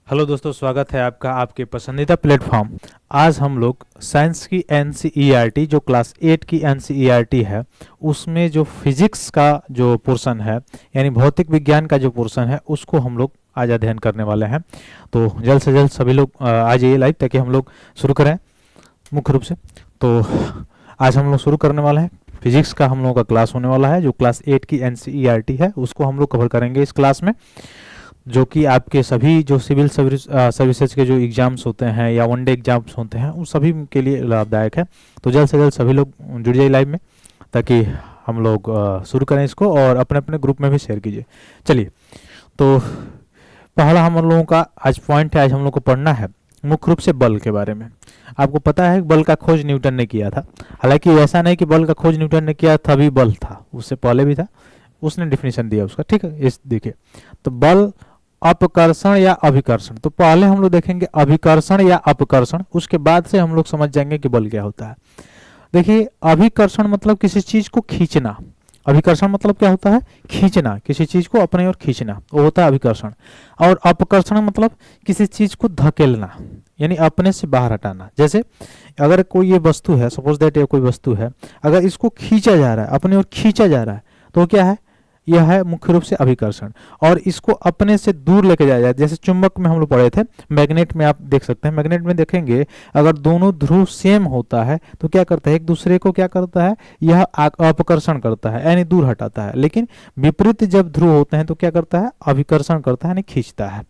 Hello दोस्तों, स्वागत है आपका आपके पसंदीदा प्लेटफॉर्म। आज हम लोग साइंस की एनसीईआरटी जो क्लास 8 की एनसीईआरटी है उसमें जो फिजिक्स का जो पोर्शन है यानी भौतिक विज्ञान का जो पोर्शन है उसको हम लोग आज अध्ययन करने वाले हैं। तो जल्द से जल्द सभी लोग आ जाइए लाइव ताकि हम लोग शुरू करें मुख्य रूप से। तो आज हम लोग शुरू करने वाले हैं। फिजिक्स का हम लोगों का क्लास होने वाला है जो क्लास 8 की एनसीईआरटी है उसको हम लोग कवर करेंगे इस क्लास में, जो कि आपके सभी जो सिविल सर्विसेज के जो एग्ज़ाम्स होते हैं या वनडे एग्जाम्स होते हैं उन सभी के लिए लाभदायक है। तो जल्द से जल्द सभी लोग जुड़ जाइए लाइव में ताकि हम लोग शुरू करें इसको और अपने अपने ग्रुप में भी शेयर कीजिए। चलिए, तो पहला हम लोगों का आज पॉइंट है, आज हम लोग को पढ़ना है मुख्य रूप से बल के बारे में। आपको पता है बल का खोज न्यूटन ने किया था। हालांकि ऐसा नहीं कि बल का खोज न्यूटन ने किया तभी बल था, उससे पहले भी था, उसने डिफिनेशन दिया उसका। ठीक है, इस देखिए तो बल अपकर्षण या अभिकर्षण। तो पहले हम लोग देखेंगे अभिकर्षण या अपकर्षण, उसके बाद से हम लोग समझ जाएंगे कि बल क्या होता है। देखिए, अभिकर्षण मतलब किसी चीज को खींचना। अभिकर्षण मतलब क्या होता है? खींचना, किसी चीज को अपने ओर खींचना, वो होता है अभिकर्षण। और अपकर्षण मतलब किसी चीज को धकेलना यानी अपने से बाहर हटाना। जैसे अगर कोई ये वस्तु है, सपोज दैट ये कोई वस्तु है, अगर इसको खींचा जा रहा है, अपने ओर खींचा जा रहा है, तो क्या है? यह है मुख्य रूप से अभिकर्षण। और इसको अपने से दूर लेके जाया जाए, जैसे चुंबक में हम लोग पढ़े थे, मैग्नेट में आप देख सकते हैं। मैग्नेट में देखेंगे अगर दोनों ध्रुव सेम होता है तो क्या करता है? एक दूसरे को क्या करता है? यह अपकर्षण करता है यानी दूर हटाता है। लेकिन विपरीत जब ध्रुव होते हैं तो क्या करता है? अभिकर्षण करता है यानी खींचता है।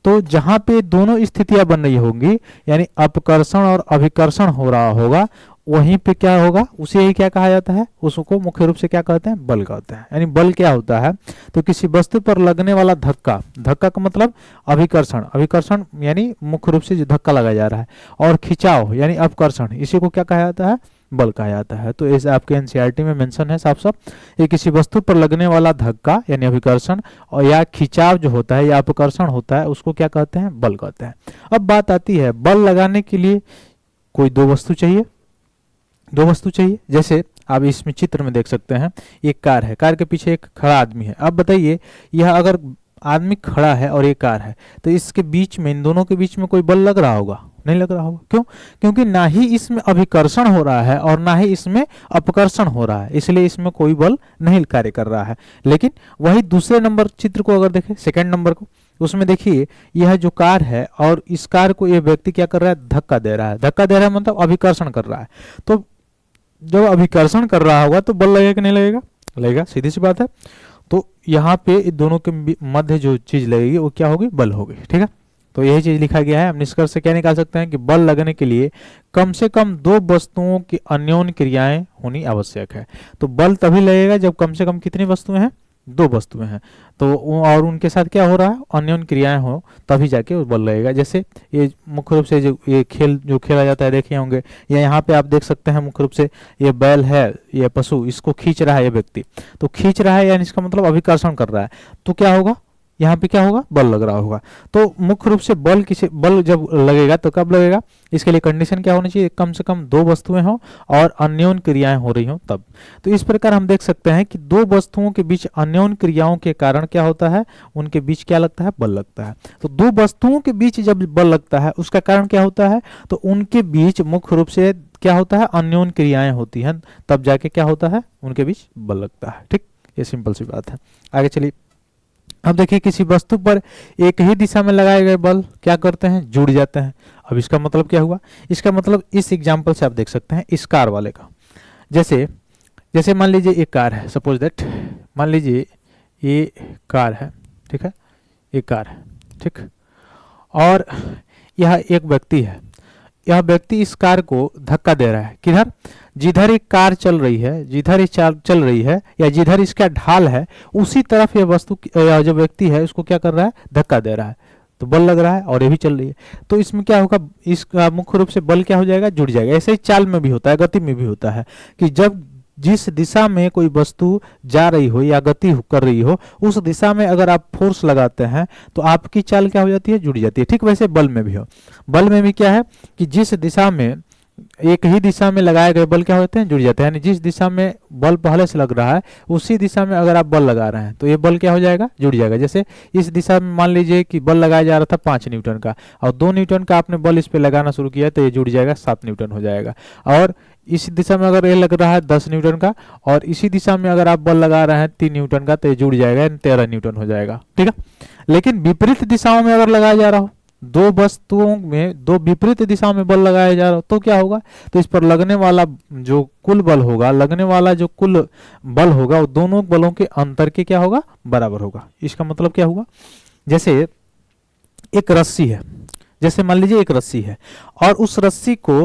तो जहां पे दोनों स्थितियां बन रही होंगी यानी अपकर्षण और अभिकर्षण हो रहा होगा, वहीं पे क्या होगा? उसे ही क्या कहा जाता है? उसको मुख्य रूप से क्या कहते हैं? बल कहते हैं। यानी बल क्या होता है? तो किसी वस्तु पर लगने वाला धक्का, धक्का का मतलब अभिकर्षण, अभिकर्षण यानी मुख्य रूप से जो धक्का लगाया जा रहा है, और खिंचाव यानी अपकर्षण, इसी को क्या कहा जाता है? बल कहा जाता है। तो इस आपके एनसीईआरटी में मेंशन है साफ साफ, ये किसी वस्तु पर लगने वाला धक्का यानी अभिकर्षण और या खिंचाव जो होता है या अपकर्षण होता है उसको क्या कहते हैं? बल कहते हैं। अब बात आती है बल लगाने के लिए कोई दो वस्तु चाहिए, दो वस्तु चाहिए। जैसे आप इसमें चित्र में देख सकते हैं, एक कार है, कार के पीछे एक खड़ा आदमी है। अब बताइए, यह अगर आदमी खड़ा है और एक कार है तो इसके बीच में, इन दोनों के बीच में कोई बल लग रहा होगा? नहीं लग रहा होगा। क्यों? क्योंकि ना ही इसमें अभिकर्षण हो रहा है और ना ही इसमें अपकर्षण हो रहा है, इसलिए इसमें कोई बल नहीं कार्य कर रहा है। लेकिन वही दूसरे नंबर चित्र को अगर देखें, सेकंड नंबर को, उसमें देखिए यह जो कार है और इस कार को यह व्यक्ति क्या कर रहा है? धक्का दे रहा है। धक्का दे रहा है मतलब अभिकर्षण कर रहा है। तो जब अभिकर्षण कर रहा होगा तो बल लगेगा कि नहीं लगेगा? लगेगा, सीधी सी बात है। तो यहाँ पे दोनों के मध्य जो चीज लगेगी वो क्या होगी? बल होगी। ठीक है, तो यही चीज लिखा गया है। हम निष्कर्ष से क्या निकाल सकते हैं कि बल लगने के लिए कम से कम दो वस्तुओं की अन्योन्य क्रियाएं होनी आवश्यक है। तो बल तभी लगेगा जब कम से कम कितनी वस्तुएं हैं? दो वस्तुएं हैं। तो और उनके साथ क्या हो रहा है? अन्योन्य क्रियाएं हो, तभी जाके वो बल लगेगा। जैसे ये मुख्य रूप से जो ये खेल जो खेला जाता है देखे होंगे, या यहाँ पे आप देख सकते हैं मुख्य रूप से ये बैल है, ये पशु, इसको खींच रहा है ये व्यक्ति। तो खींच रहा है यानी इसका मतलब अभिकर्षण कर रहा है। तो क्या होगा? यहाँ पे क्या होगा? बल लग रहा होगा। तो मुख्य रूप से बल बल जब लगेगा तो कब लगेगा? इसके लिए कंडीशन क्या होनी चाहिए? कम से कम दो वस्तुएं हो और अन्योन्य क्रियाएं हो रही हो तब। तो इस प्रकार हम देख सकते हैं कि दो वस्तुओं के बीच अन्योन्य क्रियाओं के कारण क्या होता है? उनके बीच क्या लगता है? बल लगता है। तो दो वस्तुओं के बीच जब बल लगता है उसका कारण क्या होता है? तो उनके बीच मुख्य रूप से क्या होता है? अन्योन्य क्रियाएं होती हैं, तब जाके क्या होता है? उनके बीच बल लगता है। ठीक, ये सिंपल सी बात है। आगे चलिए, अब देखिए किसी वस्तु पर एक ही दिशा में लगाए गए बल क्या करते हैं? जुड़ जाते हैं। अब इसका मतलब क्या हुआ? इसका मतलब इस एग्जांपल से आप देख सकते हैं इस कार वाले का। जैसे जैसे मान लीजिए एक कार है, सपोज दैट मान लीजिए ये कार है, ठीक है, एक कार है, ठीक, और यह एक व्यक्ति है। यह व्यक्ति इस कार को धक्का दे रहा है। किधर? जिधर एक कार चल रही है, जिधर ये चल रही है या जिधर इसका ढाल है उसी तरफ यह वस्तु जो व्यक्ति है उसको क्या कर रहा है? धक्का दे रहा है। तो बल लग रहा है और ये भी चल रही है। तो इसमें क्या होगा? इसका मुख्य रूप से बल क्या हो जाएगा? जुड़ जाएगा। ऐसे ही चाल में भी होता है, गति में भी होता है कि जब जिस दिशा में कोई वस्तु जा रही हो या गति कर रही हो उस दिशा में अगर आप फोर्स लगाते हैं तो आपकी चाल क्या हो जाती है? जुड़ जाती है। ठीक वैसे बल में भी हो। बल में भी क्या है कि जिस दिशा में एक ही दिशा में लगाए गए बल क्या होते हैं, जुड़ जाते हैं। यानी जिस दिशा में बल पहले से लग रहा है उसी दिशा में अगर आप बल लगा रहे हैं तो ये बल क्या हो जाएगा, जुड़ जाएगा। जैसे इस दिशा में मान लीजिए कि बल लगाया जा रहा था 5 न्यूटन का, और 2 न्यूटन का आपने बल इस पे लगाना शुरू किया तो ये जुड़ जाएगा, 7 न्यूटन हो जाएगा। और इस दिशा में अगर ये लग रहा है 10 न्यूटन का, और इसी दिशा में अगर आप बल लगा रहे हैं 3 न्यूटन का, तो ये जुड़ जाएगा, 13 न्यूटन हो जाएगा। ठीक है। लेकिन विपरीत दिशाओं में अगर लगाया जा रहा हो, दो वस्तुओं में दो विपरीत दिशाओं में बल लगाया जा रहा हो तो क्या होगा, तो इस पर लगने वाला जो कुल बल होगा, लगने वाला जो कुल बल होगा वो दोनों बलों के अंतर के क्या होगा, बराबर होगा। इसका मतलब क्या हुआ, जैसे एक रस्सी है, जैसे मान लीजिए एक रस्सी है और उस रस्सी को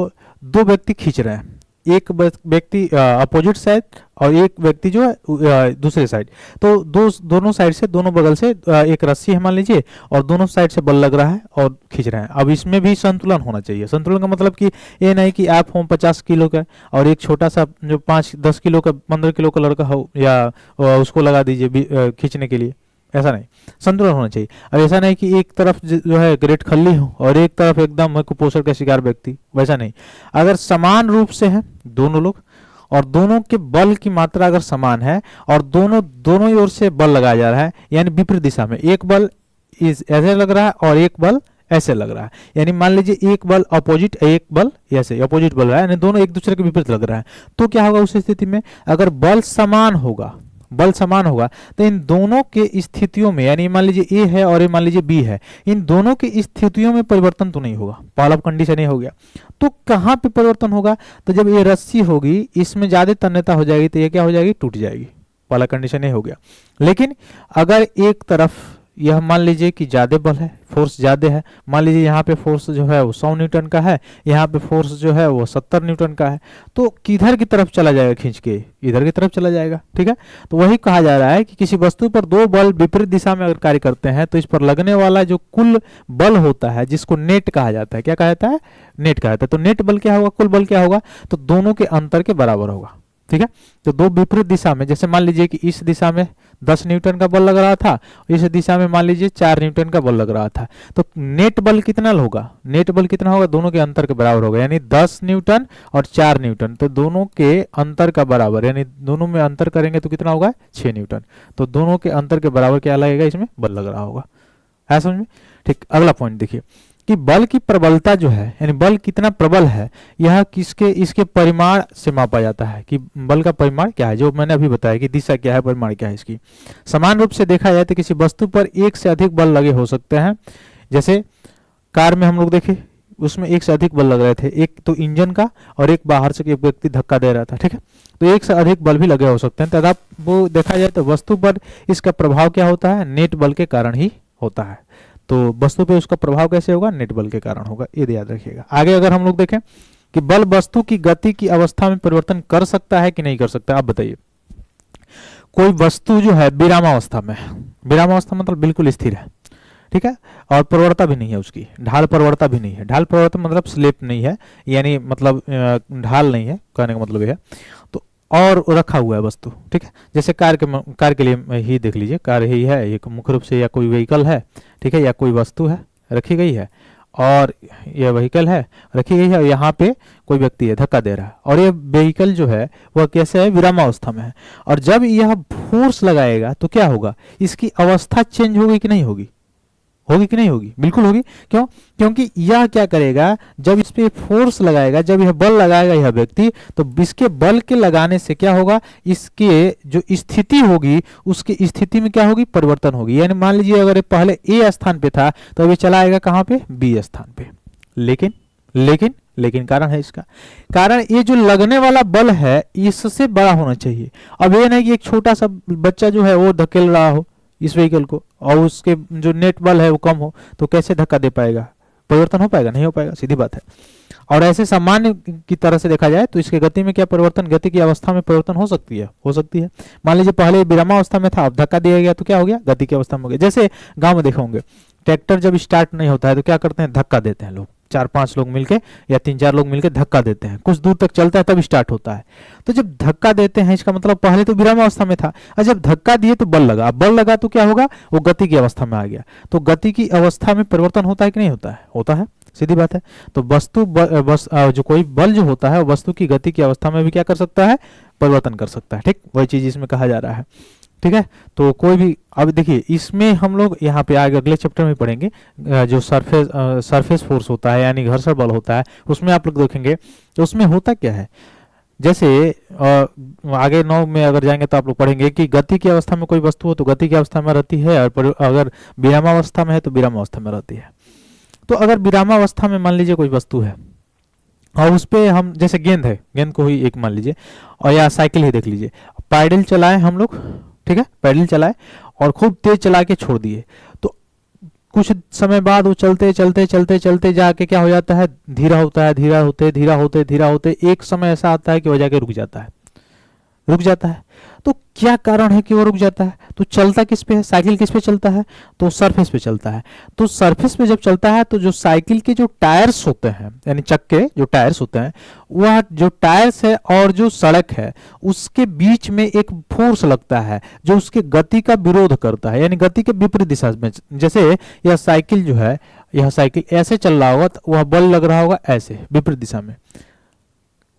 2 व्यक्ति खींच रहे हैं, एक व्यक्ति अपोजिट साइड और एक व्यक्ति जो है दूसरे साइड। तो दोनों साइड से, दोनों बगल से एक रस्सी है मान लीजिए, और दोनों साइड से बल लग रहा है और खींच रहे हैं। अब इसमें भी संतुलन होना चाहिए। संतुलन का मतलब कि ये नहीं कि आप हो 50 किलो का और एक छोटा सा जो 5-10 किलो का 15 किलो का लड़का हो या उसको लगा दीजिए खींचने के लिए, ऐसा नहीं। संतुलन होना चाहिए। अब ऐसा नहीं कि एक तरफ जो है ग्रेट खल्ली हो और एक तरफ एकदम कुपोषण का शिकार व्यक्ति, वैसा नहीं। अगर समान रूप से है दोनों लोग और दोनों के बल की मात्रा अगर समान है और दोनों ही ओर से बल लगाया जा रहा है, यानी विपरीत दिशा में, एक बल ऐसे लग रहा है और एक बल ऐसे लग रहा है, यानी मान लीजिए एक बल अपोजिट, एक बल ऐसे अपोजिट बल रहा है, यानी दोनों एक दूसरे के विपरीत लग रहा है, तो क्या होगा उस स्थिति में, अगर बल समान होगा तो इन दोनों के स्थितियों में, यानी मान लीजिए ए है और ये मान लीजिए बी है, इन दोनों की स्थितियों में परिवर्तन तो नहीं होगा। पहला कंडीशन ये हो गया। तो कहाँ पे परिवर्तन होगा, तो जब ये रस्सी होगी इसमें ज्यादा तन्यता हो जाएगी तो ये क्या हो जाएगी, टूट जाएगी। पहला कंडीशन ये हो गया। लेकिन अगर एक तरफ यह मान लीजिए कि ज्यादा बल है, फोर्स ज्यादा है, मान लीजिए यहाँ पे फोर्स जो है वो 100 न्यूटन का है, यहाँ पे फोर्स जो है वो 70 न्यूटन का है, तो किधर की तरफ चला जाएगा, खींच के इधर की तरफ चला जाएगा। ठीक है। तो वही कहा जा रहा है कि किसी वस्तु पर 2 बल विपरीत दिशा में अगर कार्य करते हैं तो इस पर लगने वाला जो कुल बल होता है, जिसको नेट कहा जाता है, क्या कहा जाता है, नेट कहा जाता है। तो नेट बल क्या होगा, कुल बल क्या होगा, तो दोनों के अंतर के बराबर होगा। ठीक है। तो 2 विपरीत दिशा में, जैसे मान लीजिए कि इस दिशा में 10 न्यूटन का बल लग रहा था, इस दिशा में मान लीजिए 4 न्यूटन का बल लग रहा था, तो नेट बल कितना होगा, नेट बल कितना होगा, दोनों के अंतर के बराबर होगा, यानी 10 न्यूटन और 4 न्यूटन, तो दोनों के अंतर का बराबर, यानी दोनों में अंतर करेंगे तो कितना होगा, 6 न्यूटन। तो दोनों के अंतर के बराबर क्या लगेगा, इसमें बल लग रहा होगा। है समझ में। ठीक। अगला पॉइंट देखिए कि बल की प्रबलता जो है, यानी बल कितना प्रबल है, यह इसके परिमाण से मापा जाता है कि बल का परिमाण क्या है, जो मैंने अभी बताया कि दिशा क्या है, परिमाण क्या है इसकी। समान रूप से देखा जाए तो किसी वस्तु पर एक से अधिक बल लगे हो सकते हैं। जैसे कार में हम लोग देखे उसमें एक से अधिक बल लग रहे थे, एक तो इंजन का और एक बाहर से एक व्यक्ति धक्का दे रहा था। ठीक है। तो एक से अधिक बल भी लगे हो सकते हैं, तथा वो देखा जाए तो वस्तु पर इसका प्रभाव क्या होता है, नेट बल के कारण ही होता है। तो वस्तु पे उसका प्रभाव कैसे होगा, नेट बल के कारण होगा, ये याद रखिएगा। आगे अगर हम लोग देखें कि बल वस्तु की गति की अवस्था में परिवर्तन कर सकता है कि नहीं कर सकता, आप बताइए। कोई वस्तु जो है विरामावस्था में, विरामावस्था मतलब बिल्कुल स्थिर है, ठीक है, और प्रवणता भी नहीं है, उसकी ढाल प्रवणता भी नहीं है। ढाल प्रवणता मतलब स्लिप नहीं है, यानी मतलब ढाल नहीं है, कहने का मतलब ये है। तो और रखा हुआ है वस्तु। ठीक है। जैसे कार के लिए ही देख लीजिए, कार ही है एक मुख्य रूप से, या कोई व्हीकल है, ठीक है, या कोई वस्तु है रखी गई है, और यह व्हीकल है रखी गई है, और यहाँ पे कोई व्यक्ति है धक्का दे रहा है, और ये व्हीकल जो है वह कैसे है, विरामावस्था में है। और जब यह फोर्स लगाएगा तो क्या होगा, इसकी अवस्था चेंज होगी कि नहीं होगी, होगी कि नहीं होगी, बिल्कुल होगी। क्यों, क्योंकि यह क्या करेगा, जब इस पे फोर्स लगाएगा, जब यह बल लगाएगा यह व्यक्ति, तो इसके बल के लगाने से क्या होगा, इसके जो स्थिति होगी उसकी स्थिति में क्या होगी, परिवर्तन होगी। यानी मान लीजिए अगर पहले ए स्थान पे था तो अभी चला आएगा कहाँ पे, बी स्थान पे। लेकिन कारण है, इसका कारण ये जो लगने वाला बल है इससे बड़ा होना चाहिए। अब ये नहीं कि एक छोटा सा बच्चा जो है वो धकेल रहा हो इस व्हीकल को और उसके जो नेट बल है वो कम हो, तो कैसे धक्का दे पाएगा, परिवर्तन हो पाएगा, नहीं हो पाएगा, सीधी बात है। और ऐसे सामान्य की तरह से देखा जाए तो इसके गति में क्या परिवर्तन, गति की अवस्था में परिवर्तन हो सकती है। मान लीजिए पहले विरामावस्था में था, अब धक्का दिया गया तो क्या हो गया, गति की अवस्था में हो गया। जैसे गांव में देखे होंगे ट्रैक्टर जब स्टार्ट नहीं होता है तो क्या करते हैं, धक्का देते हैं लोग, 4-5 लोग मिलके या 3-4 लोग मिलके धक्का देते हैं, कुछ दूर तक चलता है तब स्टार्ट होता है। तो जब धक्का देते हैं इसका मतलब पहले तो विरामावस्था में था, और जब धक्का दिए तो बल लगा, बल लगा तो क्या होगा, वो गति की अवस्था में आ गया। तो गति की अवस्था में परिवर्तन होता है कि नहीं होता है? होता है, सीधी बात है। तो जो कोई बल जो होता है वो वस्तु की गति की अवस्था में भी क्या कर सकता है, परिवर्तन कर सकता है। ठीक, वही चीज इसमें कहा जा रहा है। ठीक है, तो कोई भी, अब देखिए इसमें हम लोग यहाँ पे आगे अगले चैप्टर में पढ़ेंगे जो सरफेस फोर्स होता है यानी घर्षण बल होता है, उसमें आप लोग देखेंगे तो उसमें होता क्या है। जैसे आगे 9 में अगर जाएंगे तो आप लोग पढ़ेंगे कि गति की अवस्था में कोई वस्तु हो तो गति की अवस्था में रहती है, और अगर विरामावस्था में है तो विरामावस्था में रहती है। तो अगर विरामावस्था में मान लीजिए कोई वस्तु है और उस पर हम, जैसे गेंद है, गेंद को ही एक मान लीजिए, और या साइकिल ही देख लीजिए, पैडल चलाए हम लोग, ठीक है, पैडल चलाए और खूब तेज चला के छोड़ दिए, तो कुछ समय बाद वो चलते चलते चलते चलते जाके क्या हो जाता है, धीरा होता है, धीरा होते एक समय ऐसा आता है कि वो जाके रुक जाता है, रुक जाता है। तो क्या कारण है कि वो रुक जाता है? तो चलता किस पे है, साइकिल किस पे चलता है, तो सरफेस पे चलता है। तो सरफेस पे जब चलता है तो जो साइकिल के जो टायर्स होते हैं यानी चक्के जो टायर्स होते हैं, वह जो टायर्स है और जो सड़क है उसके बीच में एक फोर्स लगता है जो उसके गति का विरोध करता है, यानी गति के विपरीत दिशा में। जैसे यह साइकिल जो है, यह साइकिल ऐसे चल रहा होगा तो वह बल लग रहा होगा ऐसे विपरीत दिशा में,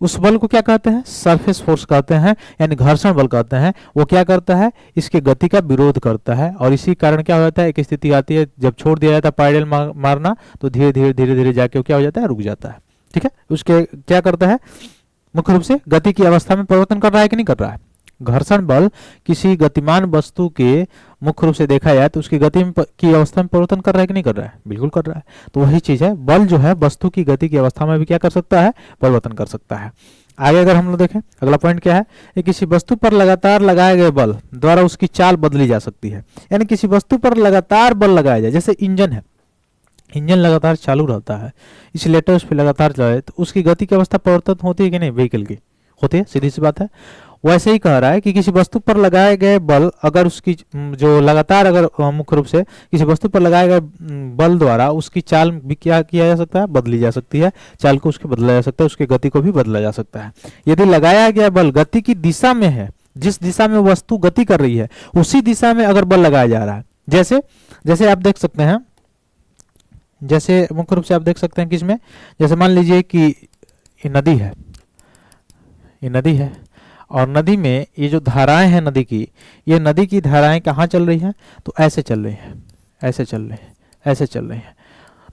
उस बल को क्या कहते हैं, सरफेस फोर्स कहते हैं, यानी घर्षण बल कहते हैं। वो क्या करता है, इसके गति का विरोध करता है, और इसी कारण क्या हो जाता है, एक स्थिति आती है जब छोड़ दिया जाता है पैडल मारना तो धीरे धीरे धीरे धीरे जाके वो क्या हो जाता है, रुक जाता है। ठीक है, उसके क्या करता है, मुख्य रूप से गति की अवस्था में परिवर्तन कर रहा है कि नहीं कर रहा है। घर्षण बल किसी गतिमान वस्तु के मुख्य रूप से देखा जाए तो उसकी गति की अवस्था में परिवर्तन कर रहा है कि नहीं कर रहा है, बिल्कुल कर रहा है। तो वही चीज है, बल जो है वस्तु की गति की अवस्था में भी क्या कर सकता है, परिवर्तन कर सकता है। आगे अगर हम लोग देखें, अगला पॉइंट क्या है, किसी वस्तु पर लगातार लगाए गए बल द्वारा उसकी चाल बदली जा सकती है। यानी किसी वस्तु पर लगातार बल लगाया जाए, जैसे इंजन है, इंजन लगातार चालू रहता है, एक्सीलरेटर उस पर लगातार चलाए तो उसकी गति की अवस्था परिवर्तन होती है कि नहीं, व्हीकल की होती है, सीधी सी बात है। वैसे ही कह रहा है कि किसी वस्तु पर लगाए गए बल अगर उसकी जो लगातार अगर मुख्य रूप से किसी वस्तु पर लगाए गए बल द्वारा उसकी चाल भी क्या किया जा सकता है, बदली जा सकती है, चाल को उसके बदला जा सकता है, उसकी गति को भी बदला जा सकता है। यदि लगाया गया बल गति की दिशा में है, जिस दिशा में वस्तु गति कर रही है उसी दिशा में अगर बल लगाया जा रहा है, जैसे जैसे आप देख सकते हैं, जैसे मुख्य रूप से आप देख सकते हैं किसमें, जैसे मान लीजिए कि ये नदी है, ये नदी है और नदी में ये जो धाराएं हैं नदी की, ये नदी की धाराएं कहाँ चल रही हैं, तो ऐसे चल रही हैं, ऐसे चल रही हैं, ऐसे चल रही हैं।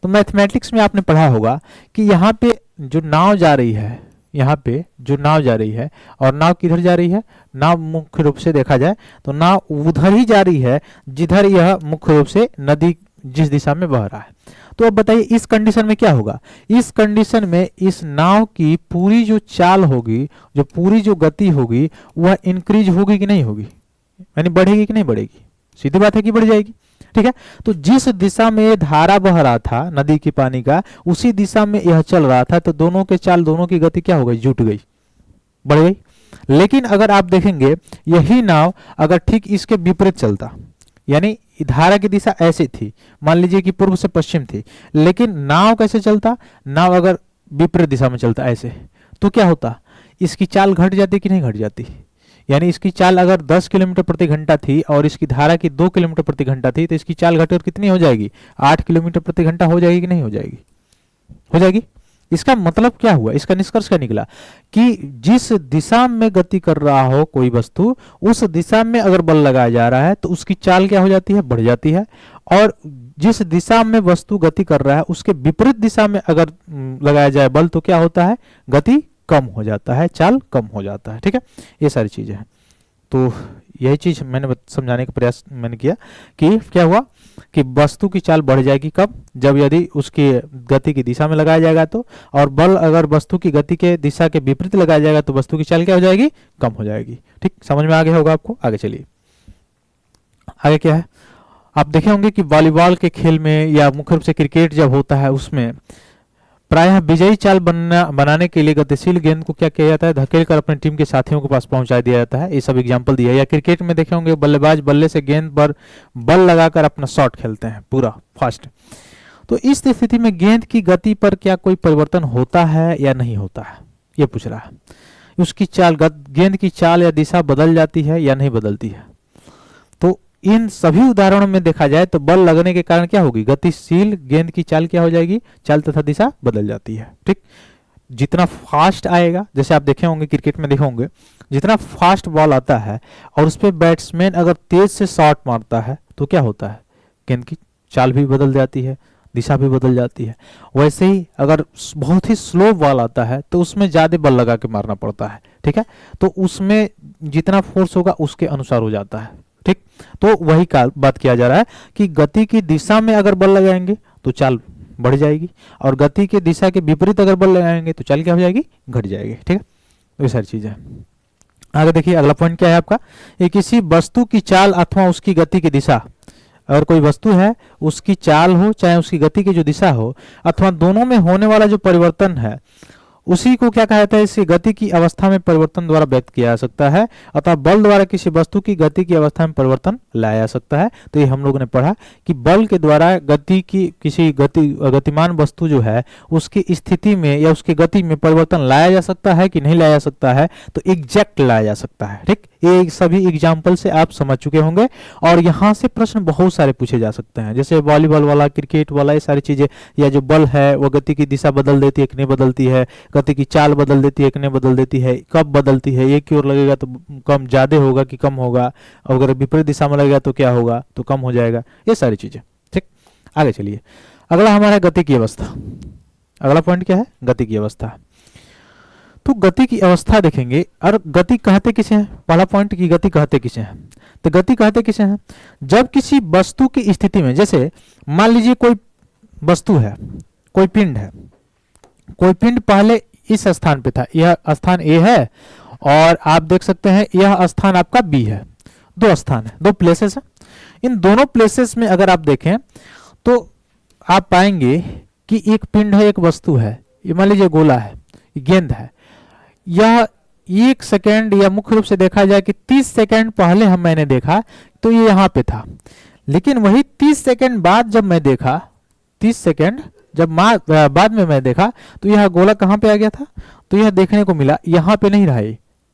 तो मैथमेटिक्स में आपने पढ़ा होगा कि यहाँ पे जो नाव जा रही है, यहाँ पे जो नाव जा रही है, और नाव किधर जा रही है, नाव मुख्य रूप से देखा जाए तो नाव उधर ही जा रही है जिधर यह मुख्य रूप से नदी जिस दिशा में बह रहा है। तो अब बताइए इस कंडीशन में क्या होगा, इस कंडीशन में इस नाव की पूरी जो चाल होगी, जो पूरी जो गति होगी वह इंक्रीज होगी कि नहीं होगी, यानी बढ़ेगी कि नहीं बढ़ेगी, सीधी बात है कि बढ़ जाएगी। ठीक है, तो जिस दिशा में ये धारा बह रहा था नदी की पानी का, उसी दिशा में यह चल रहा था, तो दोनों के चाल, दोनों की गति क्या हो गई, जुट गई, बढ़ गई। लेकिन अगर आप देखेंगे यही नाव अगर ठीक इसके विपरीत चलता, यानी धारा की दिशा ऐसी थी, मान लीजिए कि पूर्व से पश्चिम थी, लेकिन नाव कैसे चलता, नाव अगर विपरीत दिशा में चलता ऐसे, तो क्या होता, इसकी चाल घट जाती कि नहीं घट जाती। यानी इसकी चाल अगर 10 किलोमीटर प्रति घंटा थी और इसकी धारा की 2 किलोमीटर प्रति घंटा थी, तो इसकी चाल घटकर कितनी हो जाएगी, 8 किलोमीटर प्रति घंटा हो जाएगी कि नहीं हो जाएगी, हो जाएगी। इसका मतलब क्या हुआ, इसका निष्कर्ष क्या निकला कि जिस दिशा में गति कर रहा हो कोई वस्तु, उस दिशा में अगर बल लगाया जा रहा है तो उसकी चाल क्या हो जाती है, बढ़ जाती है, और जिस दिशा में वस्तु गति कर रहा है उसके विपरीत दिशा में अगर लगाया जाए बल तो क्या होता है, गति कम हो जाता है, चाल कम हो जाता है। ठीक है, ये सारी चीजें हैं। तो यही चीज मैंने समझाने का प्रयास मैंने किया कि क्या हुआ कि वस्तु की चाल बढ़ जाएगी कब, जब यदि उसकी गति की दिशा में लगाया जाएगा तो, और बल अगर वस्तु की गति के दिशा के विपरीत लगाया जाएगा तो वस्तु की चाल क्या हो जाएगी, कम हो जाएगी। ठीक, समझ में आ गया होगा आपको। आगे चलिए, आगे क्या है, आप देखे होंगे कि वॉलीबॉल के खेल में या मुख्य रूप से क्रिकेट जब होता है उसमें प्रायः विजयी चाल बनाने के लिए गतिशील गेंद को क्या किया जाता है, धकेल कर अपने टीम के साथियों के पास पहुंचा दिया जाता है। ये सब एग्जांपल दिया है। या क्रिकेट में देखे होंगे बल्लेबाज बल्ले से गेंद पर बल लगाकर अपना शॉट खेलते हैं पूरा फास्ट। तो इस स्थिति में गेंद की गति पर क्या कोई परिवर्तन होता है या नहीं होता है, ये पूछ रहा है। उसकी चाल, गेंद की चाल या दिशा बदल जाती है या नहीं बदलती है। तो इन सभी उदाहरणों में देखा जाए तो बल लगने के कारण क्या होगी, गतिशील गेंद की चाल क्या हो जाएगी, चाल तथा दिशा बदल जाती है। ठीक, जितना फास्ट आएगा, जैसे आप देखे होंगे क्रिकेट में देखे होंगे, जितना फास्ट बॉल आता है और उस पर बैट्समैन अगर तेज से शॉट मारता है तो क्या होता है, गेंद की चाल भी बदल जाती है, दिशा भी बदल जाती है। वैसे ही अगर बहुत ही स्लो बॉल आता है तो उसमें ज्यादा बल लगा के मारना पड़ता है। ठीक है, तो उसमें जितना फोर्स होगा उसके अनुसार हो जाता है। ठीक, तो वही बात किया जा रहा है कि गति की दिशा में अगर बल लगाएंगे तो चाल बढ़ जाएगी, और गति की दिशा के विपरीत अगर बल लगाएंगे तो चाल क्या हो जाएगी, घट जाएगी। ठीक है, तो ये सारी चीजें। आगे देखिए अगला पॉइंट क्या है आपका, ये किसी वस्तु की चाल अथवा उसकी गति की दिशा, अगर कोई वस्तु है उसकी चाल हो चाहे उसकी गति की जो दिशा हो, अथवा दोनों में होने वाला जो परिवर्तन है उसी को क्या कहा जाता है, इसकी गति की अवस्था में परिवर्तन द्वारा व्यक्त किया जा सकता है, अतः बल द्वारा किसी वस्तु की गति की अवस्था में परिवर्तन लाया जा सकता है। तो ये हम लोगों ने पढ़ा कि बल के द्वारा गति की किसी गतिमान वस्तु जो है उसकी स्थिति में या उसकी गति में परिवर्तन लाया जा सकता है कि नहीं लाया जा सकता है, तो एग्जैक्ट लाया जा सकता है। ठीक, ये सभी एग्जाम्पल से आप समझ चुके होंगे, और यहाँ से प्रश्न बहुत सारे पूछे जा सकते हैं, जैसे वॉलीबॉल वाला, क्रिकेट वाला, ये सारी चीजें, या जो बल है वो गति की दिशा बदल देती है कि नहीं बदलती है, गति की चाल बदल देती है कि नहीं बदल देती है, कब बदलती है, एक की ओर लगेगा तो कम ज्यादा होगा कि कम होगा, अगर विपरीत दिशा में लगेगा तो क्या होगा, तो कम हो जाएगा, ये सारी चीजें। ठीक, आगे चलिए, अगला हमारा गति की अवस्था। अगला पॉइंट क्या है, गति की अवस्था। तो गति की अवस्था देखेंगे, और गति कहते किसे हैं, पहला पॉइंट की गति कहते किसे हैं, तो गति कहते किसे हैं, जब किसी वस्तु की स्थिति में, जैसे मान लीजिए कोई वस्तु है, कोई पिंड है, कोई पिंड पहले इस स्थान पे था, यह स्थान ए है, और आप देख सकते हैं यह स्थान आपका बी है, दो स्थान है, दो प्लेसेस है। इन दोनों प्लेसेस में अगर आप देखें तो आप पाएंगे कि एक पिंड है, एक वस्तु है, ये मान लीजिए गोला है, गेंद है, यह 1 सेकेंड या मुख्य रूप से देखा जाए कि 30 सेकेंड पहले मैंने देखा तो ये यहाँ पे था, लेकिन वही 30 सेकेंड बाद जब मैं देखा, 30 सेकेंड जब बाद में मैं देखा तो यह गोला कहाँ पे आ गया था, तो यह देखने को मिला यहाँ पे नहीं रहा,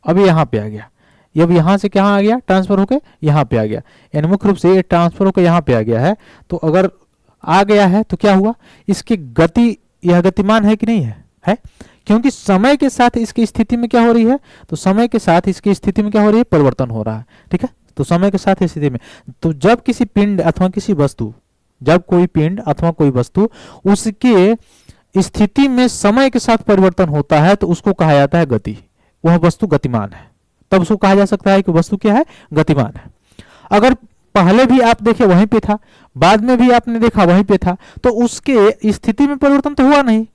अभी यहाँ पे आ गया, ये अब यहाँ से कहाँ आ गया, ट्रांसफर होके यहाँ पे आ गया, यानी मुख्य रूप से ये ट्रांसफर होकर यहाँ पे आ गया है। तो अगर आ गया है तो क्या हुआ, इसकी गति, यह गतिमान है कि नहीं है, क्योंकि समय के साथ इसकी स्थिति में क्या हो रही है, तो समय के साथ इसकी स्थिति में क्या हो रही है, परिवर्तन हो रहा है। ठीक है, तो समय के साथ स्थिति में, तो जब किसी पिंड अथवा किसी वस्तु, जब कोई पिंड अथवा कोई वस्तु उसके स्थिति में समय के साथ परिवर्तन होता है तो उसको कहा जाता है गति, वह वस्तु गतिमान है, तब उसको कहा जा सकता है कि वस्तु क्या है, गतिमान है। अगर पहले भी आप देखे वहीं पे था, बाद में भी आपने देखा वहीं पे था, तो उसके स्थिति में परिवर्तन तो हुआ नहीं,